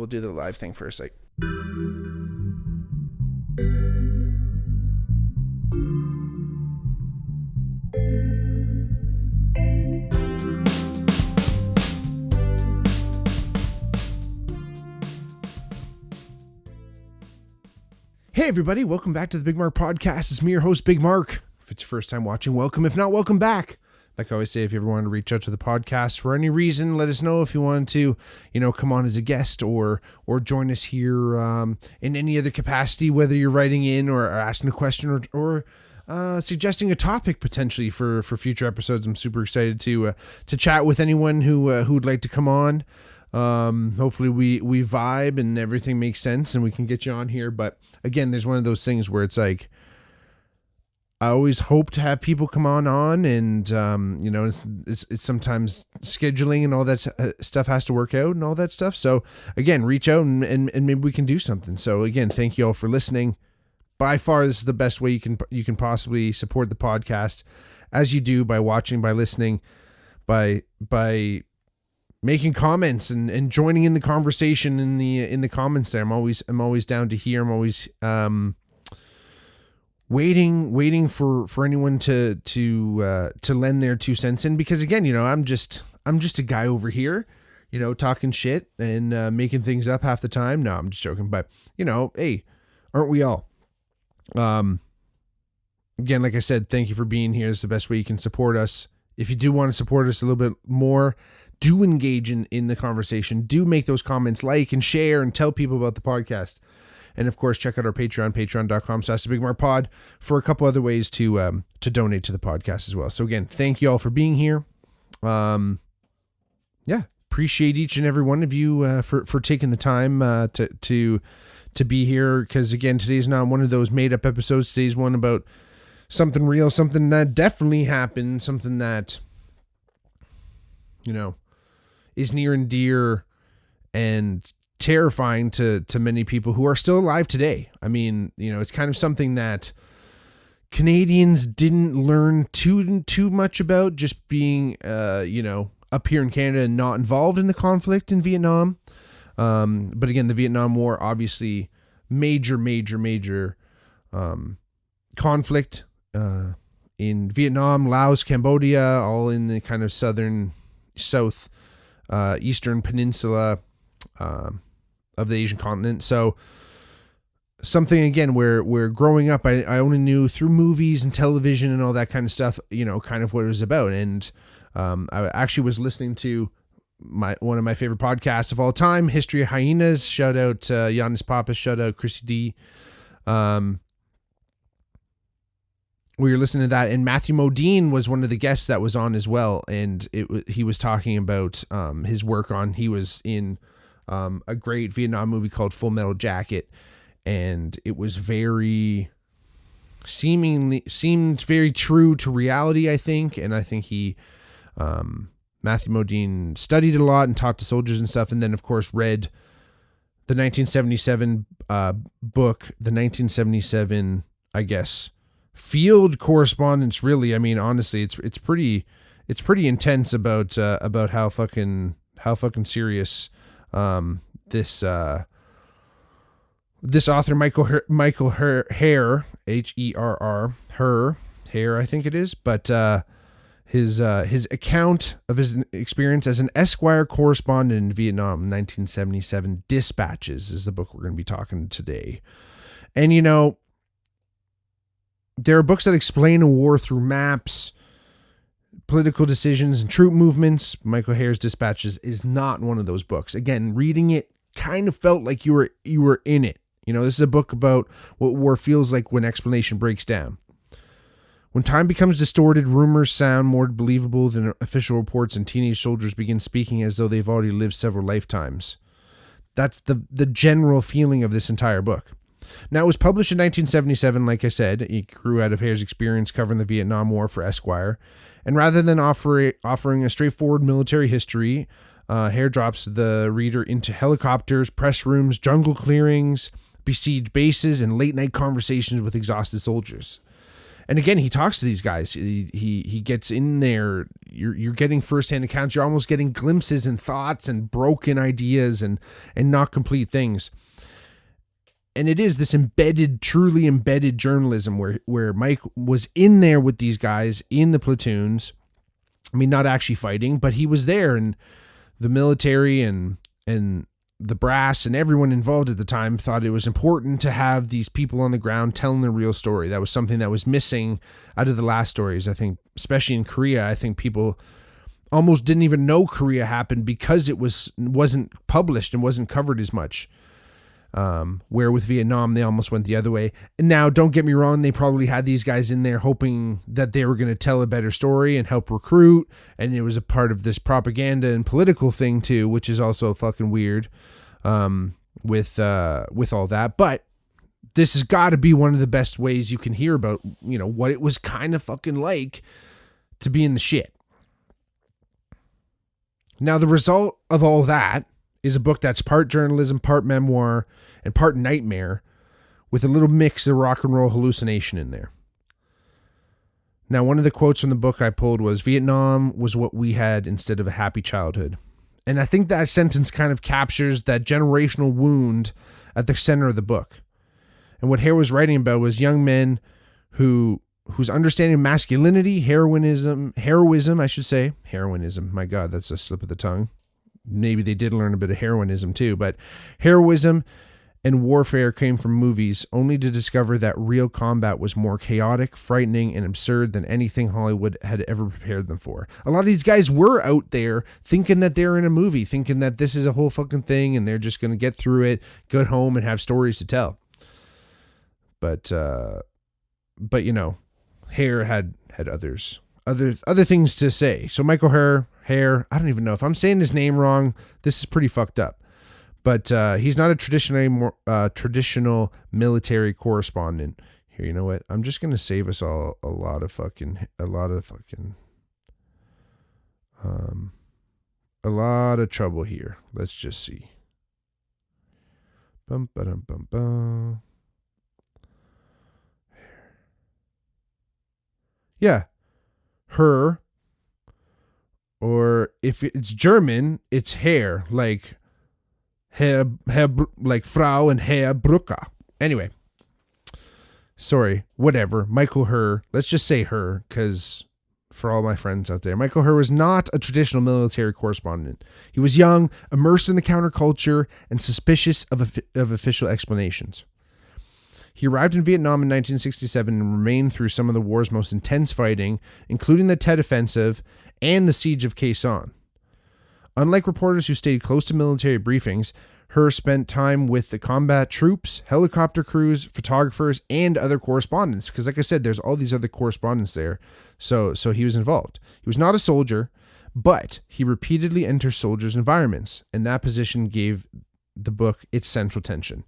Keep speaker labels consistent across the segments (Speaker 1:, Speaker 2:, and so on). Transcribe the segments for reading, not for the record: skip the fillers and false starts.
Speaker 1: we'll do the live thing first. Like, hey everybody, welcome back to the Bigmark podcast. It's me, your host, Bigmark. If it's your first time watching, welcome. If not, welcome back. Like I always say, if you ever want to reach out to the podcast for any reason, let us know if you want to, come on as a guest or join us here in any other capacity, whether you're writing in or asking a question or suggesting a topic potentially for future episodes. I'm super excited to chat with anyone who would like to come on. Hopefully we vibe and everything makes sense and we can get you on here. But again, there's one of those things where it's like, I always hope to have people come on and, it's sometimes scheduling and all that stuff has to work out and all that stuff. So again, reach out and maybe we can do something. So again, thank you all for listening. By far, this is the best way you can possibly support the podcast, as you do by watching, by listening, by making comments and joining in the conversation in the comments there. I'm always down to hear. I'm always waiting for anyone to lend their 2 cents in, because again, I'm just a guy over here, talking shit and making things up half the time. No, I'm just joking, but hey, aren't we all? Again, like I said, thank you for being here. It's the best way you can support us. If you do want to support us a little bit more, do engage in the conversation. Do make those comments, like and share, and tell people about the podcast. And of course, check out our Patreon, patreon.com/BigmarkPod, for a couple other ways to donate to the podcast as well. So again, thank you all for being here. Appreciate each and every one of you for taking the time to be here. Because again, today's not one of those made up episodes. Today's one about something real, something that definitely happened, something that is near and dear and terrifying to many people who are still alive today. I mean, it's kind of something that Canadians didn't learn too much about, just being, up here in Canada and not involved in the conflict in Vietnam. But again, the Vietnam War, obviously major conflict in Vietnam, Laos, Cambodia, all in the kind of eastern peninsula of the Asian continent. So something, again, where growing up, I only knew through movies and television and all that kind of stuff, kind of what it was about. And I actually was listening to one of my favorite podcasts of all time, History of Hyenas. Shout out Giannis Papas, shout out Chrissy D. We were listening to that, and Matthew Modine was one of the guests that was on as well. And he was talking about his work he was in a great Vietnam movie called Full Metal Jacket, and it was seemed very true to reality, I think. And I think Matthew Modine studied a lot and talked to soldiers and stuff, and then of course read the 1977 book, the 1977, I guess, field correspondence. Really, I mean, honestly, it's pretty intense about how fucking serious this author Michael Herr, Herr, I think it is, but his account of his experience as an Esquire correspondent in Vietnam, 1977, Dispatches, is the book we're going to be talking today. And there are books that explain a war through maps, political decisions, and troop movements. Michael Herr's Dispatches is not one of those books. Again, reading it kind of felt like you were in it. This is a book about what war feels like when explanation breaks down. When time becomes distorted, rumors sound more believable than official reports, and teenage soldiers begin speaking as though they've already lived several lifetimes. That's the general feeling of this entire book. Now, it was published in 1977, like I said. It grew out of Herr's experience covering the Vietnam War for Esquire. And rather than offering a straightforward military history, Herr drops the reader into helicopters, press rooms, jungle clearings, besieged bases, and late-night conversations with exhausted soldiers. And again, he talks to these guys. He gets in there. You're getting firsthand accounts. You're almost getting glimpses and thoughts and broken ideas and not complete things. And it is this truly embedded journalism where Mike was in there with these guys in the platoons. I mean, not actually fighting, but he was there, and the military and the brass and everyone involved at the time thought it was important to have these people on the ground telling the real story. That was something that was missing out of the last stories. I think, especially in Korea, I think people almost didn't even know Korea happened because it wasn't published and wasn't covered as much. Where with Vietnam, they almost went the other way. And now, don't get me wrong, they probably had these guys in there hoping that they were going to tell a better story and help recruit. And it was a part of this propaganda and political thing too, which is also fucking weird, with all that. But this has got to be one of the best ways you can hear about, what it was kind of fucking like to be in the shit. Now, the result of all that is a book that's part journalism, part memoir, and part nightmare, with a little mix of rock and roll hallucination in there. Now, one of the quotes from the book I pulled was, "Vietnam was what we had instead of a happy childhood." And I think that sentence kind of captures that generational wound at the center of the book. And what Herr was writing about was young men whose understanding of masculinity, heroism, my God, that's a slip of the tongue. Maybe they did learn a bit of heroism too, but heroism and warfare came from movies, only to discover that real combat was more chaotic, frightening, and absurd than anything Hollywood had ever prepared them for. A lot of these guys were out there thinking that they're in a movie, thinking that this is a whole fucking thing and they're just going to get through it, go home and have stories to tell. But Herr had other things to say. So Michael Herr, I don't even know if I'm saying his name wrong. This is pretty fucked up. But he's not a traditional military correspondent. Here, you know what? I'm just gonna save us all a lot of trouble here. Let's just see. Bum ba-dum bum bum. Yeah, Herr. Or if it's German, it's Herr, like Herr, like Frau and Herr Brucker. Anyway, sorry, whatever. Michael Herr, let's just say Herr, because for all my friends out there, Michael Herr was not a traditional military correspondent. He was young, immersed in the counterculture, and suspicious of official explanations. He arrived in Vietnam in 1967 and remained through some of the war's most intense fighting, including the Tet Offensive and the Siege of Khe Sanh. Unlike reporters who stayed close to military briefings, Herr spent time with the combat troops, helicopter crews, photographers, and other correspondents. Because like I said, there's all these other correspondents there. So he was involved. He was not a soldier, but he repeatedly entered soldiers' environments, and that position gave the book its central tension.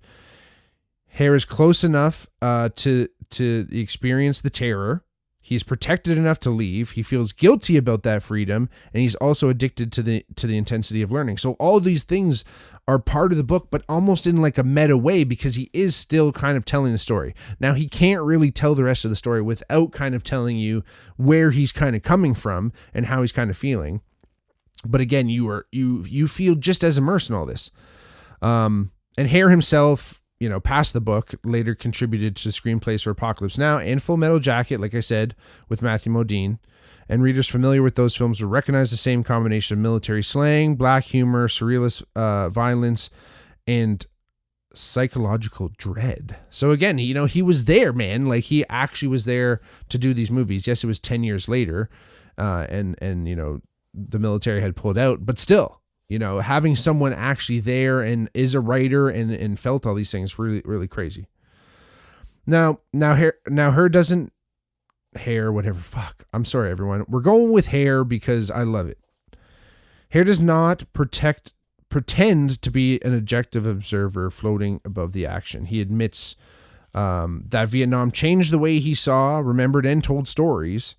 Speaker 1: Herr is close enough to experience the terror. He's protected enough to leave. He feels guilty about that freedom, and he's also addicted to the intensity of learning. So all these things are part of the book, but almost in like a meta way, because he is still kind of telling the story. Now, he can't really tell the rest of the story without kind of telling you where he's kind of coming from and how he's kind of feeling. But again, you feel just as immersed in all this. And Herr himself, past the book, later contributed to screenplays for Apocalypse Now and Full Metal Jacket, like I said, with Matthew Modine. And readers familiar with those films will recognize the same combination of military slang, black humor, surrealist violence, and psychological dread. So again, he was there, man. Like, he actually was there to do these movies. Yes, it was 10 years later, and the military had pulled out, but still, having someone actually there and is a writer and felt all these things really, really crazy. Now Herr doesn't whatever. Fuck. I'm sorry, everyone. We're going with Herr because I love it. Herr does not pretend to be an objective observer floating above the action. He admits that Vietnam changed the way he saw, remembered, and told stories,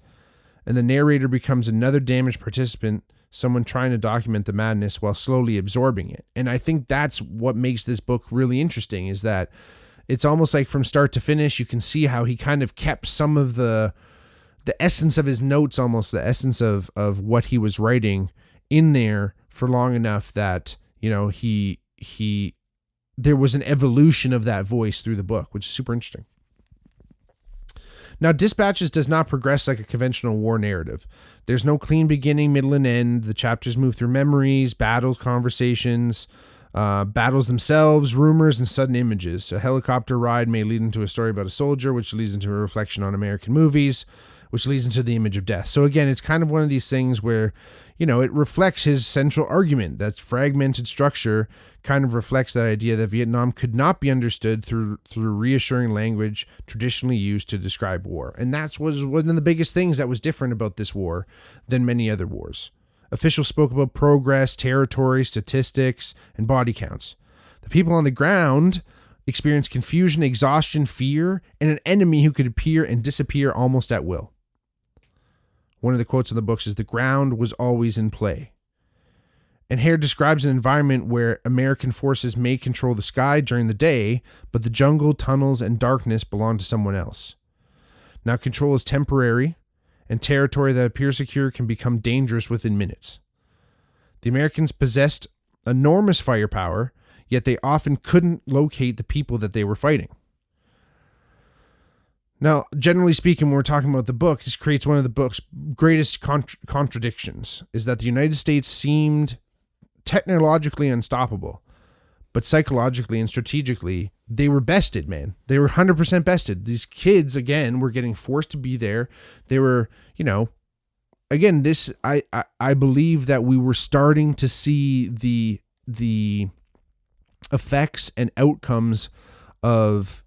Speaker 1: and the narrator becomes another damaged participant, someone trying to document the madness while slowly absorbing it. And I think that's what makes this book really interesting, is that it's almost like from start to finish, you can see how he kind of kept some of the essence of his notes, almost the essence of what he was writing in there for long enough that, you know, there was an evolution of that voice through the book, which is super interesting. Now, Dispatches does not progress like a conventional war narrative. There's no clean beginning, middle, and end. The chapters move through memories, battles, conversations, battles themselves, rumors, and sudden images. A helicopter ride may lead into a story about a soldier, which leads into a reflection on American movies, which leads into the image of death. So again, it's kind of one of these things where, you know, it reflects his central argument. That fragmented structure kind of reflects that idea that Vietnam could not be understood through reassuring language traditionally used to describe war. And that's was one of the biggest things that was different about this war than many other wars. Officials spoke about progress, territory, statistics, and body counts. The people on the ground experienced confusion, exhaustion, fear, and an enemy who could appear and disappear almost at will. One of the quotes in the books is, "The ground was always in play." And Herr describes an environment where American forces may control the sky during the day, but the jungle, tunnels, and darkness belong to someone else. Now, control is temporary, and territory that appears secure can become dangerous within minutes. The Americans possessed enormous firepower, yet they often couldn't locate the people that they were fighting. Now, generally speaking, when we're talking about the book, this creates one of the book's greatest contradictions, is that the United States seemed technologically unstoppable, but psychologically and strategically, they were bested, man. They were 100% bested. These kids, again, were getting forced to be there. They were, you know, again, this, I believe that we were starting to see the effects and outcomes of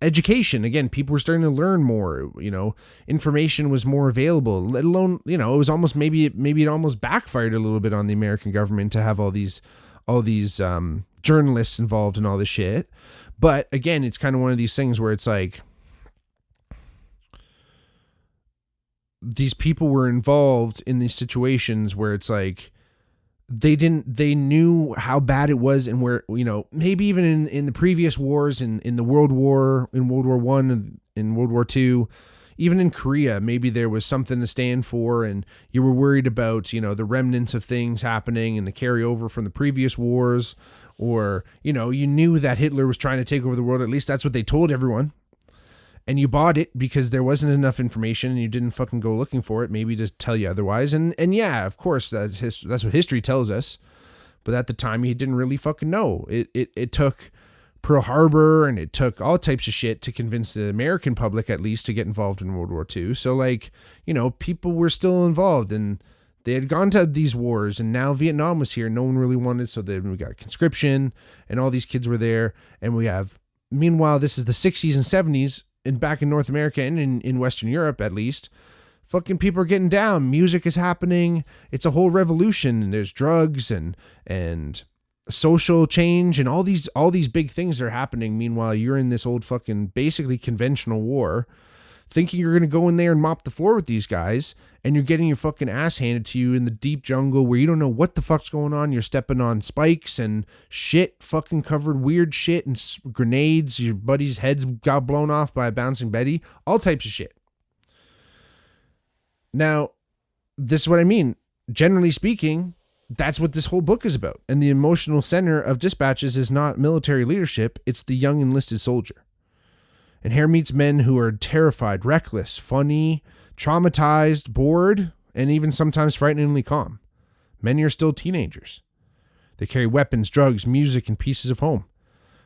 Speaker 1: education. Again, people were starting to learn more, you know, information was more available, let alone, you know, it was almost, maybe it almost backfired a little bit on the American government to have all these journalists involved in all this shit. But again, it's kind of one of these things where it's like, these people were involved in these situations where it's like, they knew how bad it was, and where, you know, maybe even in the previous wars, in World War I, in World War II, even in Korea, maybe there was something to stand for, and you were worried about, you know, the remnants of things happening and the carryover from the previous wars, or, you know, you knew that Hitler was trying to take over the world. At least that's what they told everyone. And you bought it because there wasn't enough information, and you didn't fucking go looking for it, maybe to tell you otherwise. And yeah, of course, that's what history tells us. But at the time, he didn't really fucking know. It took Pearl Harbor, and it took all types of shit to convince the American public, at least, to get involved in World War II. So, like, you know, people were still involved, and they had gone to these wars, and now Vietnam was here. No one really wanted, so then we got conscription, and all these kids were there. And we have, meanwhile, this is the 60s and 70s, and back in North America and in Western Europe, at least, fucking people are getting down. Music is happening. It's a whole revolution. And there's drugs and social change and all these big things are happening. Meanwhile, you're in this old fucking basically conventional war, thinking you're going to go in there and mop the floor with these guys, and you're getting your fucking ass handed to you in the deep jungle where you don't know what the fuck's going on. You're stepping on spikes and shit, fucking covered weird shit, and grenades. Your buddy's head's got blown off by a bouncing Betty. All types of shit. Now, this is what I mean. Generally speaking, that's what this whole book is about. And the emotional center of Dispatches is not military leadership. It's the young enlisted soldier. And Herr meets men who are terrified, reckless, funny, traumatized, bored, and even sometimes frighteningly calm. Many are still teenagers. They carry weapons, drugs, music, and pieces of home.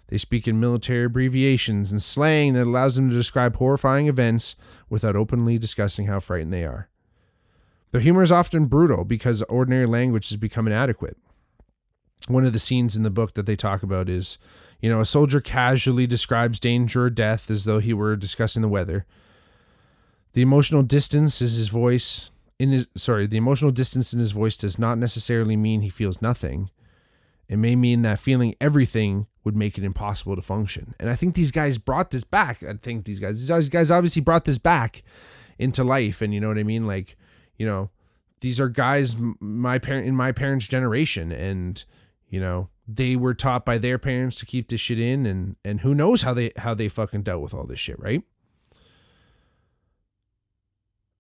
Speaker 1: They speak in military abbreviations and slang that allows them to describe horrifying events without openly discussing how frightened they are. Their humor is often brutal because ordinary language has become inadequate. One of the scenes in the book that they talk about is, you know, a soldier casually describes danger or death as though he were discussing the weather. The emotional distance in his voice does not necessarily mean he feels nothing. It may mean that feeling everything would make it impossible to function. And I think these guys brought this back. These guys obviously brought this back into life. And you know what I mean? Like, you know, these are guys in my parents' generation, and, you know, they were taught by their parents to keep this shit in, and who knows how they fucking dealt with all this shit, right?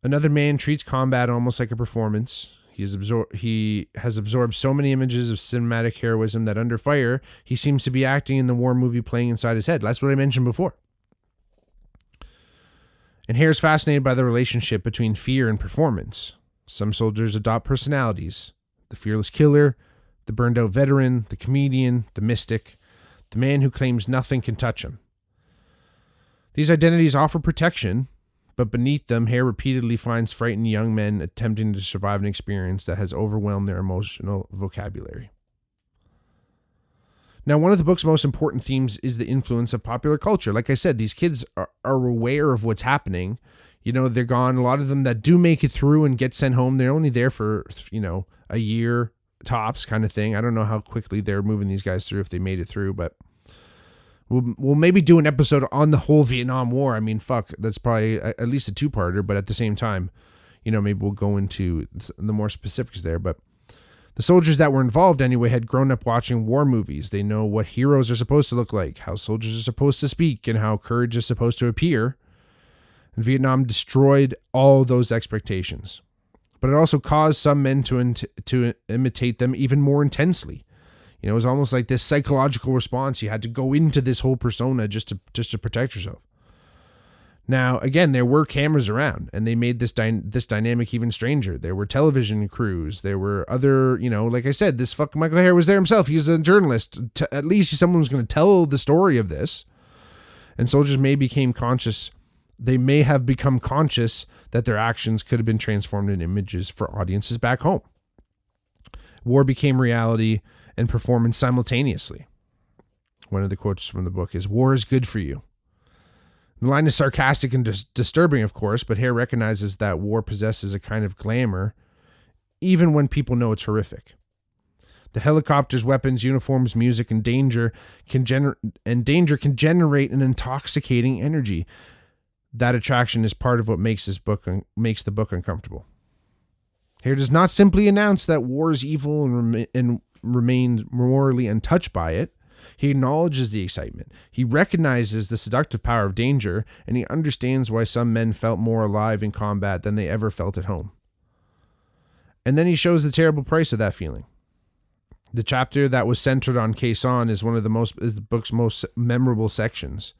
Speaker 1: Another man treats combat almost like a performance. He has absorbed so many images of cinematic heroism that under fire, he seems to be acting in the war movie playing inside his head. That's what I mentioned before. And Herr's fascinated by the relationship between fear and performance. Some soldiers adopt personalities: the fearless killer, the burned out veteran, the comedian, the mystic, the man who claims nothing can touch him. These identities offer protection, but beneath them, Herr repeatedly finds frightened young men attempting to survive an experience that has overwhelmed their emotional vocabulary. Now, one of the book's most important themes is the influence of popular culture. Like I said, these kids are aware of what's happening. You know, they're gone. A lot of them that do make it through and get sent home, they're only there for, a year tops kind of thing. I don't know how quickly they're moving these guys through if they made it through, but we'll maybe do an episode on the whole Vietnam War. I mean, fuck, that's probably at least a two-parter, but at the same time, maybe we'll go into the more specifics there. But the soldiers that were involved anyway had grown up watching war movies. They know what heroes are supposed to look like, how soldiers are supposed to speak, and how courage is supposed to appear. And Vietnam destroyed all those expectations. But it also caused some men to imitate them even more intensely. It was almost like this psychological response. You had to go into this whole persona just to protect yourself. Now, again, there were cameras around, and they made this dynamic even stranger. There were television crews. There were other, like I said, this fucking Michael Herr was there himself. He was a journalist. At least someone was going to tell the story of this. And soldiers may have become conscious that their actions could have been transformed in images for audiences back home. War became reality and performance simultaneously. One of the quotes from the book is, "War is good for you." The line is sarcastic and disturbing, of course, but Herr recognizes that war possesses a kind of glamour, even when people know it's horrific. The helicopters, weapons, uniforms, music, and danger can generate an intoxicating energy. That attraction is part of what makes the book uncomfortable. Herr does not simply announce that war is evil and remain morally untouched by it. He acknowledges the excitement. He recognizes the seductive power of danger, and he understands why some men felt more alive in combat than they ever felt at home. And then he shows the terrible price of that feeling. The chapter that was centered on Khe Sanh is the book's most memorable sections.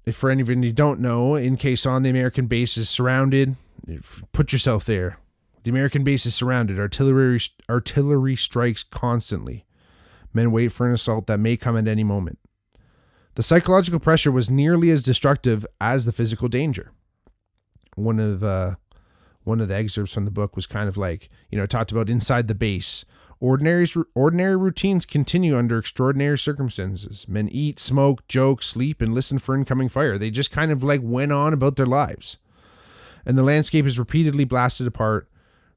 Speaker 1: If for any of you who don't know, in Khe Sanh, the American base is surrounded. Put yourself there. The American base is surrounded. Artillery strikes constantly. Men wait for an assault that may come at any moment. The psychological pressure was nearly as destructive as the physical danger. One of the excerpts from the book was kind of like, talked about inside the base. Ordinary routines continue under extraordinary circumstances. Men eat, smoke, joke, sleep, and listen for incoming fire. They just kind of like went on about their lives. And the landscape is repeatedly blasted apart.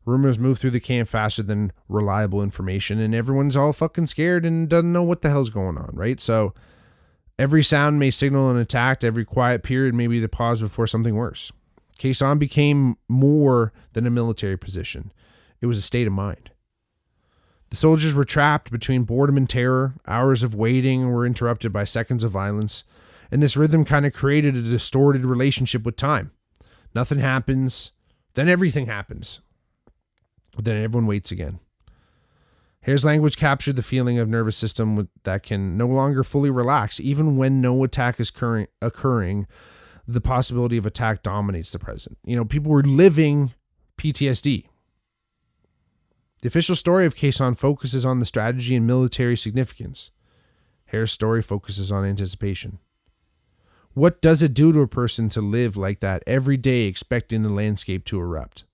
Speaker 1: Rumors move through the camp faster than reliable information, and everyone's all fucking scared and doesn't know what the hell's going on, right? So every sound may signal an attack. Every quiet period may be the pause before something worse. Khe Sanh became more than a military position. It was a state of mind. The soldiers were trapped between boredom and terror. Hours of waiting were interrupted by seconds of violence, and this rhythm kind of created a distorted relationship with time. Nothing happens, then everything happens. Then everyone waits again. Herr's language captured the feeling of nervous system that can no longer fully relax. Even when no attack is occurring, the possibility of attack dominates the present. People were living PTSD. The official story of Khe Sanh focuses on the strategy and military significance. Herr's story focuses on anticipation. What does it do to a person to live like that every day, expecting the landscape to erupt?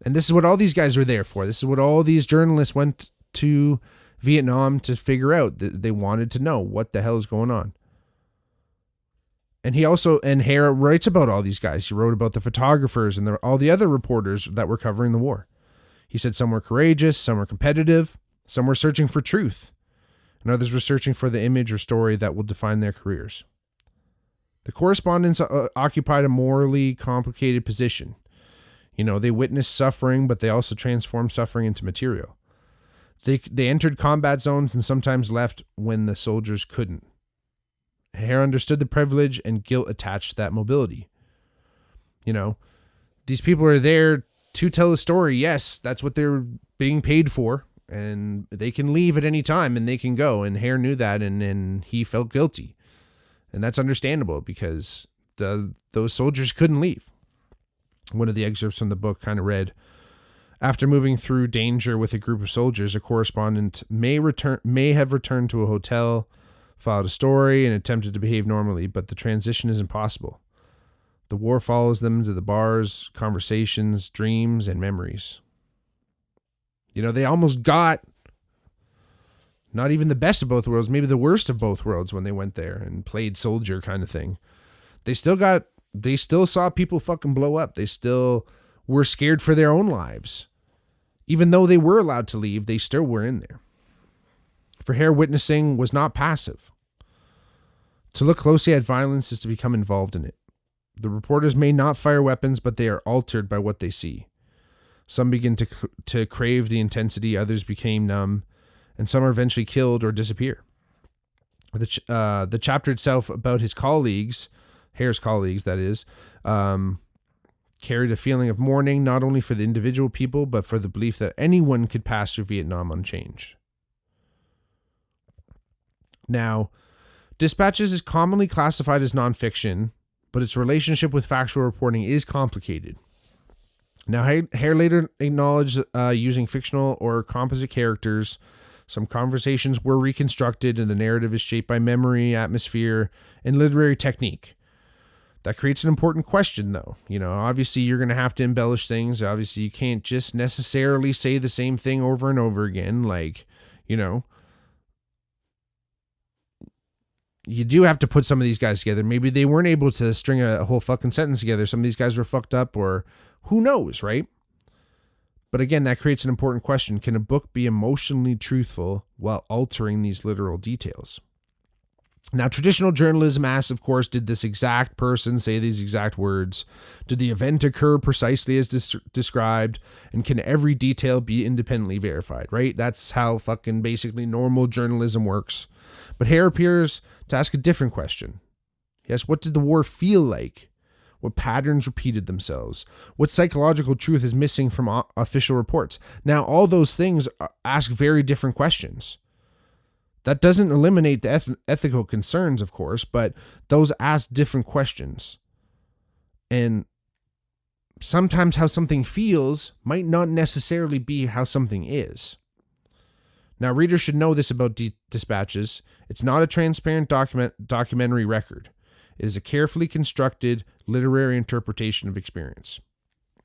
Speaker 1: And this is what all these guys were there for. This is what all these journalists went to Vietnam to figure out. They wanted to know what the hell is going on. And Herr writes about all these guys. He wrote about the photographers and all the other reporters that were covering the war. He said some were courageous, some were competitive, some were searching for truth, and others were searching for the image or story that will define their careers. The correspondents occupied a morally complicated position. They witnessed suffering, but they also transformed suffering into material. They entered combat zones and sometimes left when the soldiers couldn't. Herr understood the privilege and guilt attached to that mobility. You know, these people are there to tell a story. Yes, that's what they're being paid for, and they can leave at any time and they can go. And Herr knew that, and he felt guilty. And that's understandable because those soldiers couldn't leave. One of the excerpts from the book kind of read, after moving through danger with a group of soldiers, a correspondent may have returned to a hotel, filed a story, and attempted to behave normally, but the transition is impossible. The war follows them to the bars, conversations, dreams, and memories. You know, they almost got not even the best of both worlds, maybe the worst of both worlds when they went there and played soldier kind of thing. They still saw people fucking blow up. They still were scared for their own lives. Even though they were allowed to leave, they still were in there. For Herr, witnessing was not passive. To look closely at violence is to become involved in it. The reporters may not fire weapons, but they are altered by what they see. Some begin to crave the intensity, others became numb, and some are eventually killed or disappear. The chapter itself about his colleagues, Herr's colleagues, that is, carried a feeling of mourning not only for the individual people, but for the belief that anyone could pass through Vietnam unchanged. Now, Dispatches is commonly classified as nonfiction, but its relationship with factual reporting is complicated. Now, Herr later acknowledged using fictional or composite characters. Some conversations were reconstructed, and the narrative is shaped by memory, atmosphere, and literary technique. That creates an important question, though. You know, obviously, you're going to have to embellish things. Obviously, you can't just necessarily say the same thing over and over again. Like, you know, you do have to put some of these guys together. Maybe they weren't able to string a whole fucking sentence together. Some of these guys were fucked up, or who knows, right? But again, that creates an important question. Can a book be emotionally truthful while altering these literal details? Now, traditional journalism asks, of course, did this exact person say these exact words? Did the event occur precisely as described? And can every detail be independently verified, right? That's how fucking basically normal journalism works. But Herr appears to ask a different question. Yes, what did the war feel like? What patterns repeated themselves? What psychological truth is missing from official reports? Now, all those things ask very different questions. That doesn't eliminate the ethical concerns, of course, but those ask different questions. And sometimes how something feels might not necessarily be how something is. Now, readers should know this about Dispatches. It's not a transparent documentary record. It is a carefully constructed literary interpretation of experience.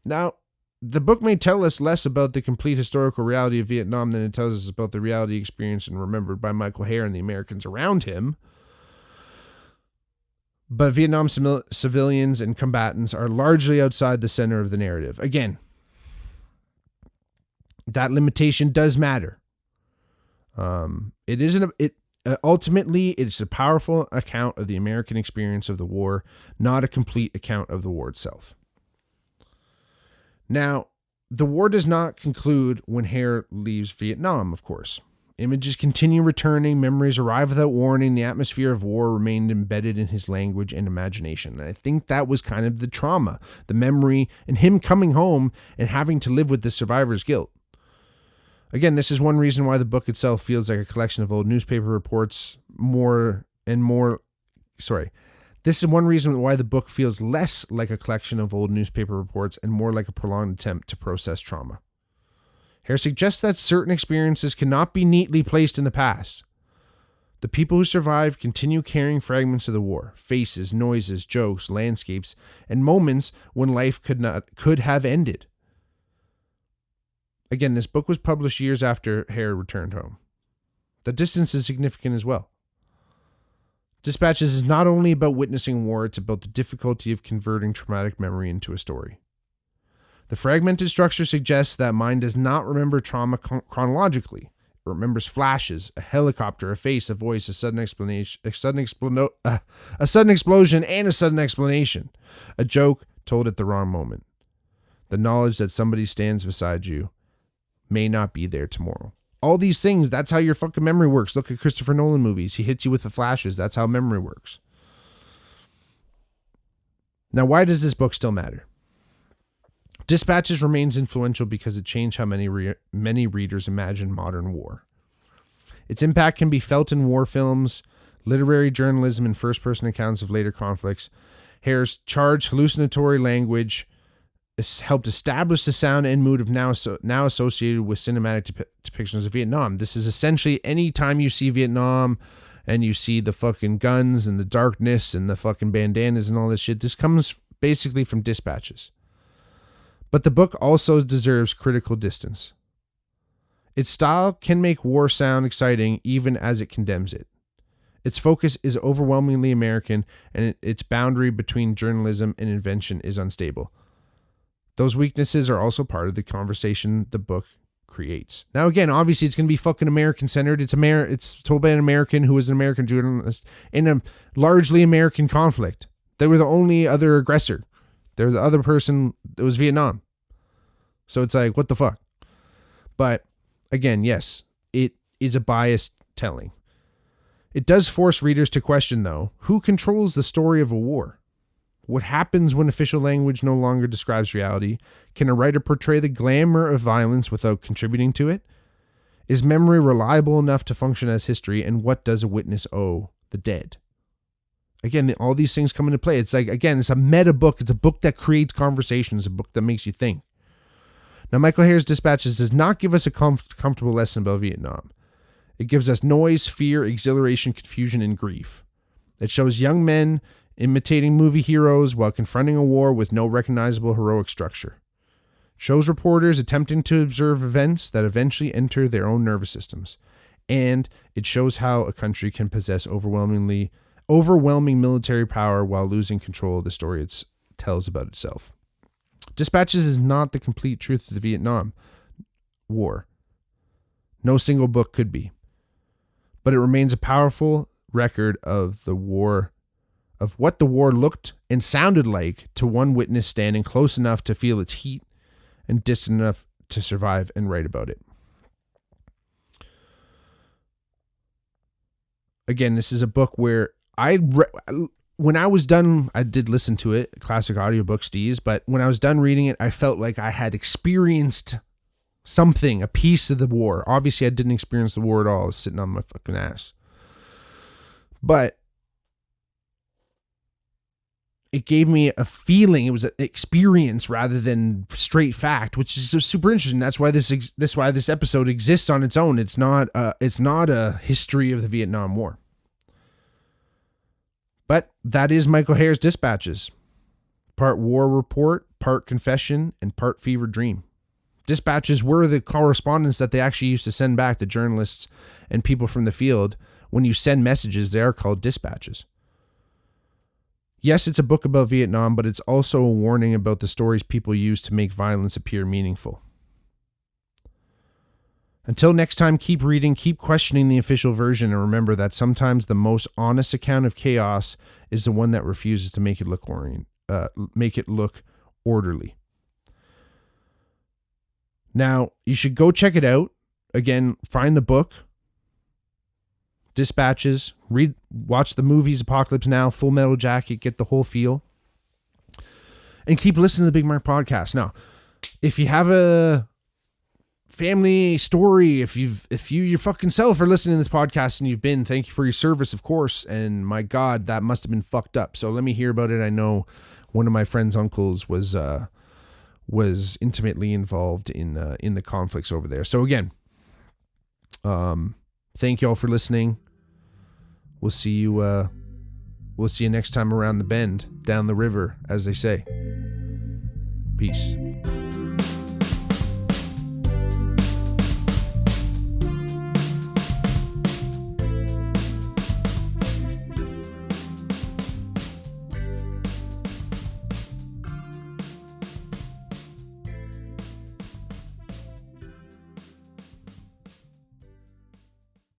Speaker 1: Now, the book may tell us less about the complete historical reality of Vietnam than it tells us about the reality experienced and remembered by Michael Herr and the Americans around him. But Vietnam civilians and combatants are largely outside the center of the narrative. Again, that limitation does matter. Ultimately, it's a powerful account of the American experience of the war, not a complete account of the war itself. Now, the war does not conclude when Herr leaves Vietnam, of course. Images continue returning, memories arrive without warning, the atmosphere of war remained embedded in his language and imagination. And I think that was kind of the trauma, the memory, and him coming home and having to live with the survivor's guilt. Again, this is one reason why the book itself feels like a collection of old newspaper reports This is one reason why the book feels less like a collection of old newspaper reports and more like a prolonged attempt to process trauma. Herr suggests that certain experiences cannot be neatly placed in the past. The people who survived continue carrying fragments of the war, faces, noises, jokes, landscapes, and moments when life could have ended. Again, this book was published years after Herr returned home. The distance is significant as well. Dispatches is not only about witnessing war, it's about the difficulty of converting traumatic memory into a story. The fragmented structure suggests that mind does not remember trauma chronologically. It remembers flashes, a helicopter, a face, a voice, a sudden explosion, and a sudden explanation. A joke told at the wrong moment. The knowledge that somebody stands beside you may not be there tomorrow. All these things, that's how your fucking memory works. Look at Christopher Nolan movies. He hits you with the flashes. That's how memory works. Now, why does this book still matter? Dispatches remains influential because it changed how many readers imagine modern war. Its impact can be felt in war films, literary journalism, and first-person accounts of later conflicts. Herr's charged hallucinatory language helped establish the sound and mood of now associated with cinematic depictions of Vietnam. This is essentially any time you see Vietnam and you see the fucking guns and the darkness and the fucking bandanas and all this shit, this comes basically from Dispatches. But the book also deserves critical distance. Its style can make war sound exciting even as it condemns it. Its focus is overwhelmingly American, and its boundary between journalism and invention is unstable. Those weaknesses are also part of the conversation the book creates. Now, again, obviously it's going to be fucking American-centered. It's told by an American who was an American journalist in a largely American conflict. They were the only other aggressor. They're the other person that was Vietnam. So it's like, what the fuck? But again, yes, it is a biased telling. It does force readers to question, though, who controls the story of a war? What happens when official language no longer describes reality? Can a writer portray the glamour of violence without contributing to it? Is memory reliable enough to function as history? And what does a witness owe the dead? Again, all these things come into play. It's like, again, it's a meta book. It's a book that creates conversations, a book that makes you think. Now, Michael Herr's Dispatches does not give us a comfortable lesson about Vietnam. It gives us noise, fear, exhilaration, confusion, and grief. It shows young men imitating movie heroes while confronting a war with no recognizable heroic structure. It shows reporters attempting to observe events that eventually enter their own nervous systems. And it shows how a country can possess overwhelming military power while losing control of the story it tells about itself. Dispatches is not the complete truth of the Vietnam War. No single book could be. But it remains a powerful record of the war, of what the war looked and sounded like to one witness standing close enough to feel its heat and distant enough to survive and write about it. Again, this is a book where when I was done, I did listen to it, classic audiobook steez, but when I was done reading it, I felt like I had experienced something, a piece of the war. Obviously, I didn't experience the war at all. I was sitting on my fucking ass. But it gave me a feeling. It was an experience rather than straight fact, which is super interesting. That's why this episode exists on its own. It's not a history of the Vietnam War. But that is Michael Herr's Dispatches. Part war report, part confession, and part fever dream. Dispatches were the correspondence that they actually used to send back, the journalists and people from the field. When you send messages, they are called dispatches. Yes, it's a book about Vietnam, but it's also a warning about the stories people use to make violence appear meaningful. Until next time, keep reading, keep questioning the official version, and remember that sometimes the most honest account of chaos is the one that refuses to make it look orderly. Now, you should go check it out. Again, find the book, Dispatches, watch the movies, Apocalypse Now, Full Metal Jacket, get the whole feel, and keep listening to the Bigmark podcast. Now, if you have a family story, if you your fucking self are listening to this podcast and thank you for your service, of course, and my God, that must have been fucked up. So let me hear about it. I know one of my friend's uncles was intimately involved in the conflicts over there. So again, thank you all for listening. We'll see you next time around the bend, down the river, as they say. Peace.